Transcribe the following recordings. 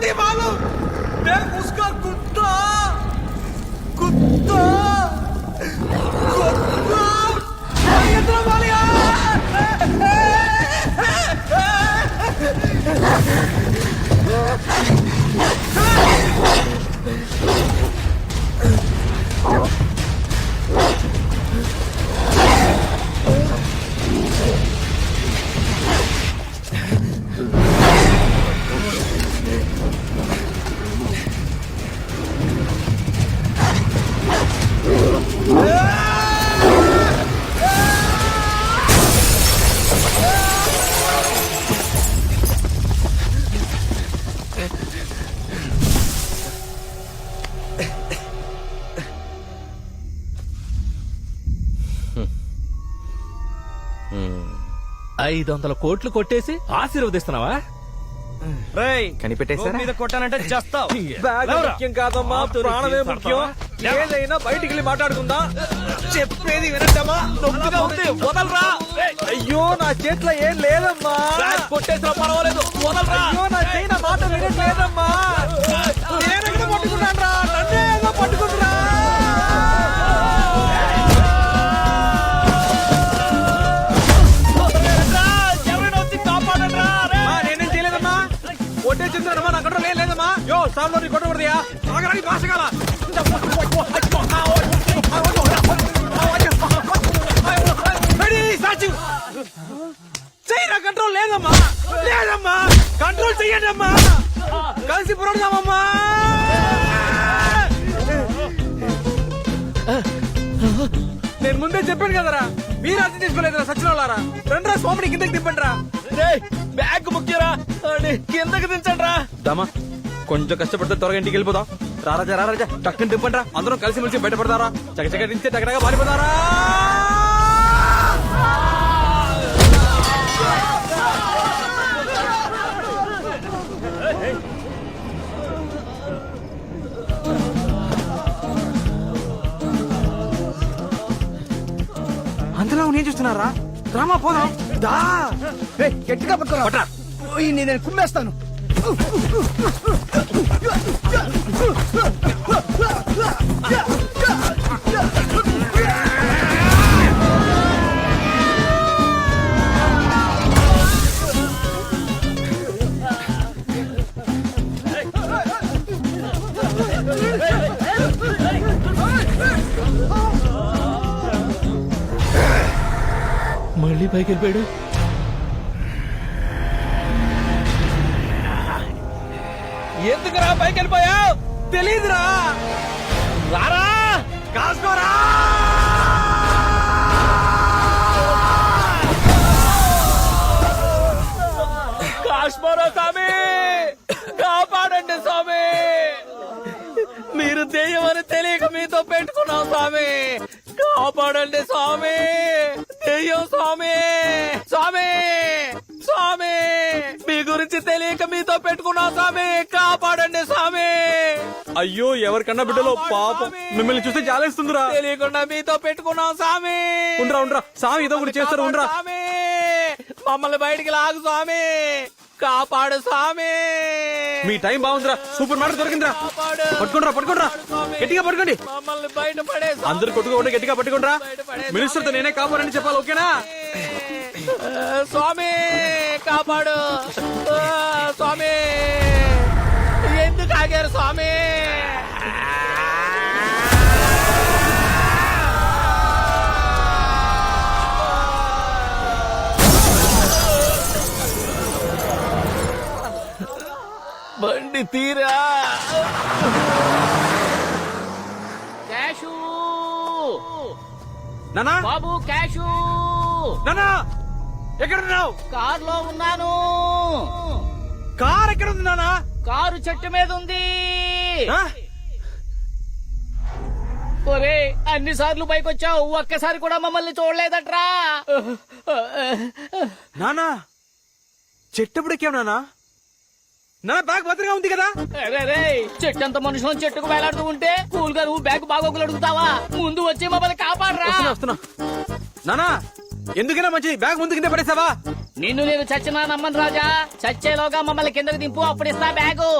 नहीं मालूम मैं उसका कुत्ता कुत्ता कुत्ता इतना मालिया కోట్లు కొట్టేసి ఆశీర్వదిస్తున్నావా? కనిపెట్టేసారా? మీద కొట్టానంటే చేస్తావు. బ్యాగ్ ముఖ్యం కాదమ్మా, ప్రాణమే ముఖ్యం. ఏదైనా బయటికి వెళ్ళి మాట్లాడుకుందా. చెప్పేది వినద్దమ్మా. నొప్పిగా ఉంది, వదలరా. అయ్యో నా చేతిలో ఏం లేదమ్మా. కొట్టేసినా పర్వాలేదు, వదలరా. అయ్యో నా చేయి మాట వినట్లేదమ్మా. నేనెక్కడ పట్టుకున్నాను రా, నన్నే ఏదో పట్టుకుంటున్నా. కొట్టే చెప్తున్నారమ్మా, నా గొడవ లేదమ్మా. యో సార్లో నీ గొడవ పడదయా ఆగరాని భాషగాల చెయ్యి. నా కంట్రోల్ లేదమ్మా, లేదమ్మా. కంట్రోల్ చెయ్యండి అమ్మా, కలిసి పురడదామమ్మా. నేను ముందే చెప్పాను కదరా, మీరు అర్థం చేసుకోలేదురా సచిన వాళ్ళారా. రండ్రా స్వామిని కిందకి తిప్పండి రా. బ్యాగ్ ముఖ్యరా, కిందకి దించండి రా. దామా కొంచెం కష్టపడితే త్వరగా ఇంటికి వెళ్ళిపోదాం. రారాజా రారాజా టక్కుని తిప్పండి రా. అందరం కలిసి మెలిసి బయటపడతారా. చకచక దించే టగడగా పారిపోతారా. అందులో నేను చూస్తున్నారా. రామా పోదాం దా. గట్టిగా పట్టుకోరా, నేను కుమ్మేస్తాను. మళ్ళీ పైకి వెళ్ళిపోయాడు. ఎందుకురా పైకి వెళ్ళిపోయావు? తెలీదురా. రారా కాసుకోరా. కాశ్మీరా స్వామి, కాపాడండి స్వామి. మీరు దెయ్యమని తెలియక మీతో పెట్టుకున్నాం స్వామి, కాపాడండి స్వామి. దెయ్యం స్వామి, స్వామి స్వామి, మీ గురించి తెలియక మీతో పెట్టుకున్నాం స్వామి, కాపాడండి స్వామి. అయ్యో ఎవరికన్నా బిడ్డలో పాపం, మిమ్మల్ని చూస్తే జాలేస్తుందిరా. తెలియకుండా మీతో పెట్టుకున్నాం స్వామి. ఉండరా ఉండరా స్వామి, ఏదో ఒకటి చేస్తారు. ఉండరా స్వామి, మమ్మల్ని బయటికి లాగు స్వామి, కాపాడు స్వామి. మీ టైం బాగుందిరా, సూపర్ మార్కెట్ దొరికిందిరా. పట్టుకుంటారా పట్టుకుంటారా, గట్టిగా పట్టుకోండి. మమ్మల్ని బయట పడే అందరు కొట్టుకోండి, గట్టిగా పట్టుకుంటారా. మినిస్టర్ తో నేనే కాపాడని చెప్పాలి, ఓకేనా? స్వామి కాపాడు స్వామి. ఎందుకు ఆగారు స్వామి? బండి తీరా. క్యాషు నానా, బాబు, క్యాషు. నానా ఎక్కడున్నావు? కారులో ఉన్నాను. కార్ ఎక్కడ ఉంది నానా? కారు చెట్టు మీద ఉంది. ఒరే, అన్ని సార్లు పైకి వచ్చావు, ఒక్కసారి కూడా మమ్మల్ని చూడలేదట్రా. నానా చెట్టప్పుడు ఎక్కావు నానా? నా బ్యాగ్ భద్రంగా ఉంది కదా? చెట్టంత మనుషులను చెట్టుకు వేలాడుతూ ఉంటే కూల్ గా నువ్వు బ్యాగ్ బాగోగులు అడుగుతావా? ముందు వచ్చి మమ్మల్ని కాపాడరా. వస్తున్నా నానా. ఎందుకైనా మంచిది బ్యాగ్ ముందు కింద పడేసావా? నిన్ను నేను చచ్చినా నమ్మను రాజా. చచ్చేలోగా మమ్మల్ని కిందకు దింపు, అప్పుడు ఇస్తా బ్యాగు.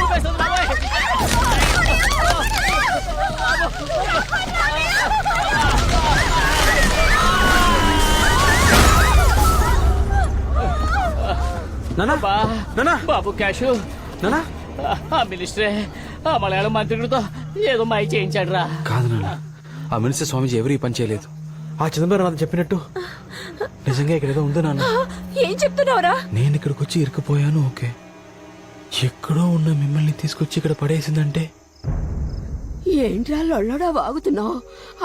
ఊపేస్తుంది బాబోయ్. నానా బా, నానా బాబు క్యాషు. నానా ఆ మినిస్టరే ఆ మలయాళం మంత్రికుడితో ఏదో మాయ చేయించాడు రా. కాదు నాన్న, ఆ మినిస్టర్ స్వామీజీ ఎవరు ఈ పని చేయలేదు. ఆ చిదంబరం చెప్పినట్టు నిజంగా ఇక్కడ ఏదో ఉంది నాన్న. ఏం చెప్తున్నావురా? నేను ఇక్కడికి వచ్చి ఇరుక్కుపోయాను, ఓకే. ఎక్కడో ఉన్న మిమ్మల్ని తీసుకొచ్చి ఇక్కడ పడేసిందంటే ఏంట్రా లొల్లడా వాగుతున్నావు?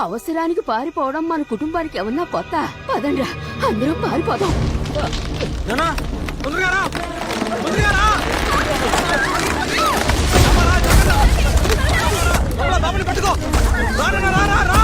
అవసరానికి పారిపోవడం మన కుటుంబానికి ఏమన్నా కొత్త? పదండ్రా అందరం పారిపోదాం. నానా తొందరగా రా, తొందరగా రా. బాబుని పట్టుకో. రా, రా, రా, రా, రా.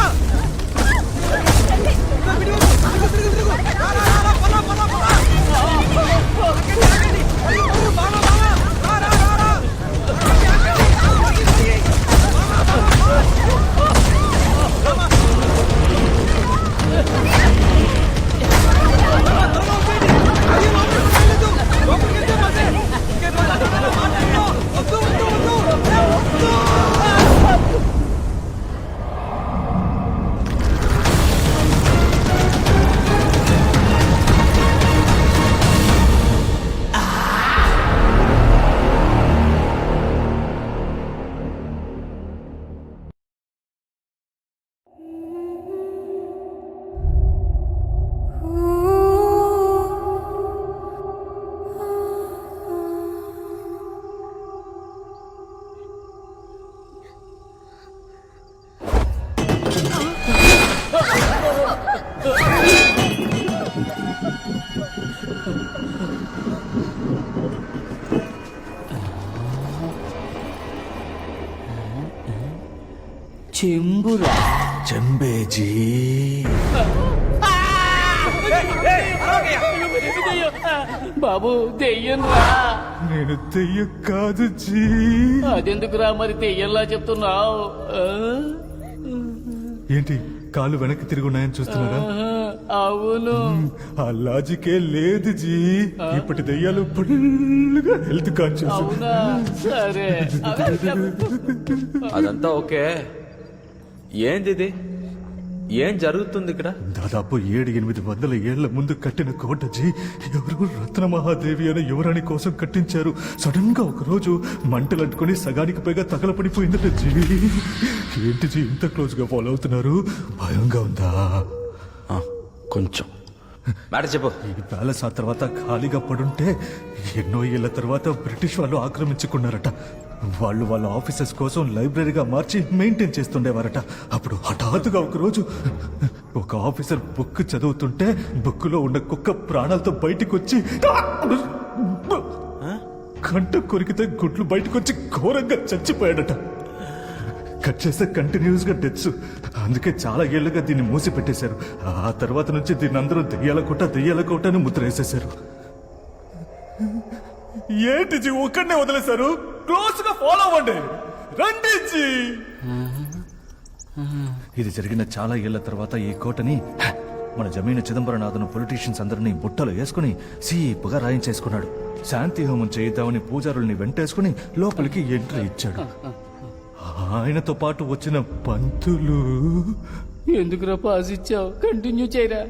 చెంబురా. చంబేజీ బాబు దెయ్యం రా. నేను దెయ్యం కాదు జీ. అదెందుకురా మరి దెయ్యంలా చెప్తున్నావు? ఏంటి కాళ్ళు వెనక్కి తిరిగి ఉన్నాయని చూస్తున్నారా? అవును. ఆ లాజికే లేదు జీ. ఇప్పటి దెయ్యాలు ఫుల్గా హెల్త్ కాన్షియస్. అవునా? సరే. అదంతా ఓకే. ఏంది ఇది? ఏం జరుగుతుంది ఇక్కడ? దాదాపు 700-800 ఏళ్ల ముందు కట్టిన కోట జీ. ఎవరు రత్నమహాదేవి అనే యువరాణి కోసం కట్టించారు. సడన్ గా ఒక రోజు మంటలంటుకుని సగానికి పైగా తగలపడిపోయిందట జీ. ఏంటి జీ ఇంత క్లోజ్ గా ఫాలో అవుతున్నారు? భయంగా ఉందా? కొంచెం. మ్యాటర్ చెప్పు. ఈ ప్యాలెస్ ఆ తర్వాత ఖాళీగా పడుంటే ఎన్నో ఏళ్ల తర్వాత బ్రిటిష్ వాళ్ళు ఆక్రమించుకున్నారట. వాళ్ళు వాళ్ళ ఆఫీసర్స్ కోసం లైబ్రరీగా మార్చి మెయింటైన్ చేస్తుండేవారట. అప్పుడు హఠాత్తుగా ఒకరోజు ఒక ఆఫీసర్ బుక్ చదువుతుంటే బుక్ లో ఉన్న కుక్క ప్రాణాలతో బయటికి వచ్చి కంట కొరికితే గుడ్లు బయటకు వచ్చి ఘోరంగా చచ్చిపోయాడట. కట్ చేస్తే కంటిన్యూస్ గా డెత్స్. అందుకే చాలా ఏళ్లుగా దీన్ని మూసి పెట్టేశారు. ఆ తర్వాత నుంచి దీన్ని అందరూ దెయ్యాల కోట అని ముద్ర వేసేశారు. ఏంటి జీ ఒక్కడనే వదిలేశారు? క్లోజ్ గా ఫాలో అవ్వండి. రండి జీ. ఇది జరిగిన చాలా ఏళ్ల తర్వాత ఈ కోటని మన జమీన చిదంబరనాథను పొలిటీషియన్స్ అందరినీ బుట్టలో వేసుకుని సీపుగా రాయించేసుకున్నాడు. శాంతి హోమం చేయిద్దామని పూజారుల్ని వెంటేసుకుని లోపలికి ఎంట్రీ ఇచ్చాడు. ఆయనతో పాటు వచ్చిన పంతులు ఎందుకురా పాస్ ఇచ్చావు? కంటిన్యూ చేయరా.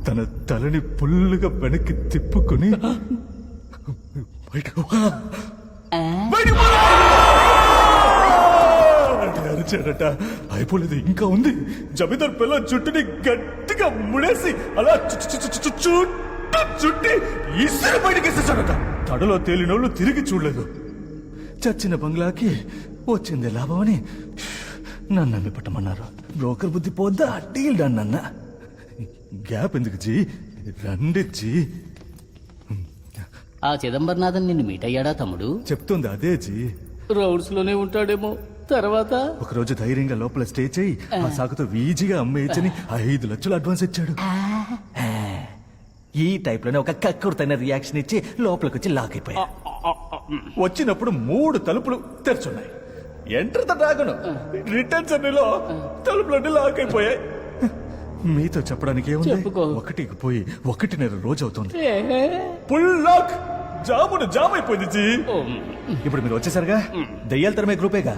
తన తలని పుల్లుగా వెనక్కి తిప్పుకుని బయటకు అరిచాడట. అయిపోలేదు, ఇంకా ఉంది. జమీందార్ పిల్ల జుట్టుని గట్టిగా ముడేసి అలా చుట్టి ఇసురు బయటకి వేసేసాడట. తడలో తేలినోళ్ళు తిరిగి చూడలేదు. చచ్చిన బంగ్లాకి వచ్చింది లాభమని నన్ను నమ్మి పట్టమన్నారు. బ్రోకర్ బుద్ధి పోద్దా డీల్ డన్ అన్న. గ్యాప్ ఎందుకు జీ, రండి జీ. ఆ చిదంబరనాథన్ నిన్ను మీట్ అయ్యాడా తమ్ముడు? చెప్తుంది అదే జీ. రౌడ్స్ లోనే ఉంటాడేమో. తర్వాత ఒకరోజు ధైర్యంగా లోపల స్టే చేయి ఆ సాకుతో ఈజీగా అమ్మేయచ్చని 5 లక్షలు అడ్వాన్స్ ఇచ్చాడు. ఈ టైప్ లోనే ఒక కక్కుర్తైన రియాక్షన్ ఇచ్చి లోపలికి వచ్చి లాక్ అయిపోయా. వచ్చినప్పుడు 3 తలుపులు తెరుచున్నాయి. ఎంటర్ ద డ్రాగన్ రిటర్న్ జర్నీలో తలుపులన్నీ లాక్ అయిపోయాయి. మీతో చెప్పడానికి ఏముంది? చెప్పుకో. ఒకటికి పోయి 1.5 రోజు అవుతుంది. ఫుల్ లాక్ జామ్ అయిపోయింది జీ. ఇప్పుడు మీరు వచ్చేసరిగా దయ్యాలు తరమే గ్రూపేగా.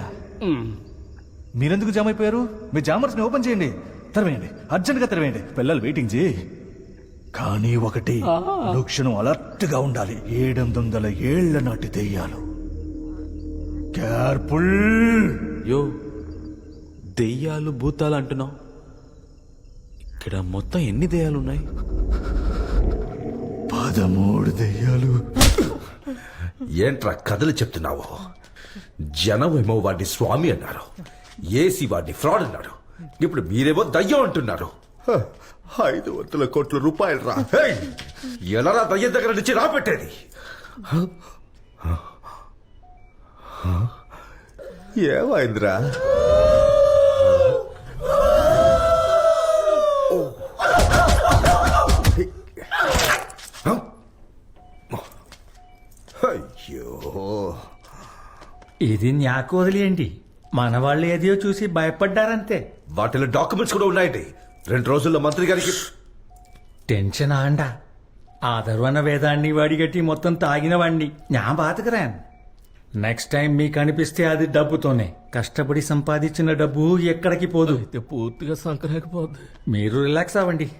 మీరెందుకు జామ్ అయిపోయారు? మీ జామర్స్ ని ఓపెన్ చేయండి, తెరవేయండి, అర్జెంట్ గా తెరవేయండి. పిల్లలు వెయిటింగ్ జీ. కానీ ఒకటి, క్షణం అలర్ట్ గా ఉండాలి. 700 ఏళ్ల నాటి దెయ్యాలు. కేర్ఫుల్. యో, దెయ్యాలు భూతాలు అంటున్నావు, ఇక్కడ మొత్తం ఎన్ని దెయ్యాలు ఉన్నాయి? 13 దెయ్యాలు. ఏంట్రా కథలు చెప్తున్నావు? జనమేమో వాడిని స్వామి అన్నారు, ఏసీ వాడిని ఫ్రాడ్ అన్నాడు, ఇప్పుడు మీరేమో దయ్యం అంటున్నారు. 500 కోట్ల రూపాయలు రా. ఎలా దయ్యం దగ్గర నుంచి రాబెట్టేది? ఏమైందిరా? అయ్యో, ఇది న్యాకు వదిలేయండి. మన వాళ్ళు ఏదో చూసి భయపడ్డారంతే. వాటిలో డాక్యుమెంట్స్ కూడా ఉన్నాయండి. 2 రోజుల్లో మంత్రి గారికి టెన్షన్ ఆండా. ఆదర్వన వేదాన్ని వాడిగట్టి మొత్తం తాగిన వాడిని న్యా బాతకరాన్. నెక్స్ట్ టైం మీకు అనిపిస్తే అది డబ్బుతోనే. కష్టపడి సంపాదించిన డబ్బు ఎక్కడికి పోదు. పూర్తిగా సంకరాకపోద్ది. మీరు రిలాక్స్ అవ్వండి.